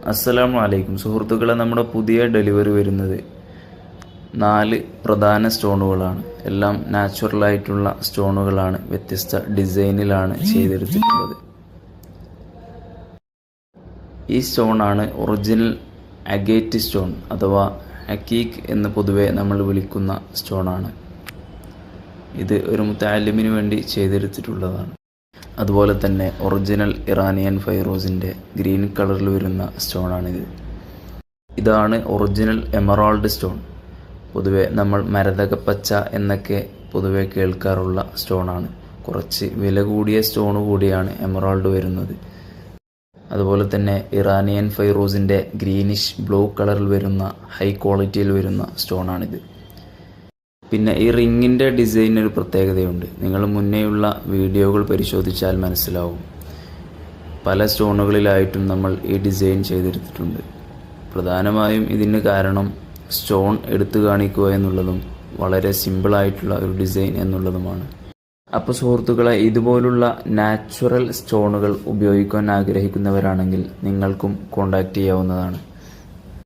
അസ്സലാമു അലൈക്കും സുഹൃത്തുക്കളെ, നമ്മുടെ പുതിയ ഡെലിവറി വരുന്നത് 4 പ്രധാന സ്റ്റോണുകളാണ്. എല്ലാം നാച്ചുറലായിട്ടുള്ള സ്റ്റോണുകളാണ്, വ്യത്യസ്ത ഡിസൈനിലാണ് ചെയ്തെടുത്തിട്ടുള്ളത്. ഈ സ്റ്റോണാണ് ഒറിജിനൽ അഗേറ്റ് സ്റ്റോൺ അഥവാ ഹക്കീക്ക് എന്ന് പൊതുവെ നമ്മൾ വിളിക്കുന്ന സ്റ്റോണാണ്. ഇത് ഒരു മുത്തഅല്ലിമിന് വേണ്ടി ചെയ്തെടുത്തിട്ടുള്ളതാണ്. അതുപോലെ തന്നെ ഒറിജിനൽ ഇറാനിയൻ ഫൈറോസിൻ്റെ ഗ്രീൻ കളറിൽ വരുന്ന സ്റ്റോണാണിത്. ഇതാണ് ഒറിജിനൽ എമറാൾഡ് സ്റ്റോൺ. പൊതുവെ നമ്മൾ മരതകപ്പച്ച എന്നൊക്കെ പൊതുവെ കേൾക്കാറുള്ള സ്റ്റോണാണ്. കുറച്ച് വില കൂടിയ സ്റ്റോൺ കൂടിയാണ് എമറാൾഡ് വരുന്നത്. അതുപോലെ തന്നെ ഇറാനിയൻ ഫൈറോസിൻ്റെ ഗ്രീനിഷ് ബ്ലൂ കളറിൽ വരുന്ന ഹൈ ക്വാളിറ്റിയിൽ വരുന്ന സ്റ്റോണാണിത്. പിന്നെ ഈ റിങ്ങിൻ്റെ ഡിസൈനൊരു പ്രത്യേകതയുണ്ട്. നിങ്ങൾ മുന്നേയുള്ള വീഡിയോകൾ പരിശോധിച്ചാൽ മനസ്സിലാവും. പല സ്റ്റോണുകളിലായിട്ടും നമ്മൾ ഈ ഡിസൈൻ ചെയ്തെടുത്തിട്ടുണ്ട്. പ്രധാനമായും ഇതിന് കാരണം സ്റ്റോൺ എടുത്തു കാണിക്കുക എന്നുള്ളതും വളരെ സിമ്പിളായിട്ടുള്ള ഒരു ഡിസൈൻ എന്നുള്ളതുമാണ്. അപ്പോൾ സുഹൃത്തുക്കളെ, ഇതുപോലുള്ള നാച്ചുറൽ സ്റ്റോണുകൾ ഉപയോഗിക്കാൻ ആഗ്രഹിക്കുന്നവരാണെങ്കിൽ നിങ്ങൾക്കും കോൺടാക്റ്റ് ചെയ്യാവുന്നതാണ്.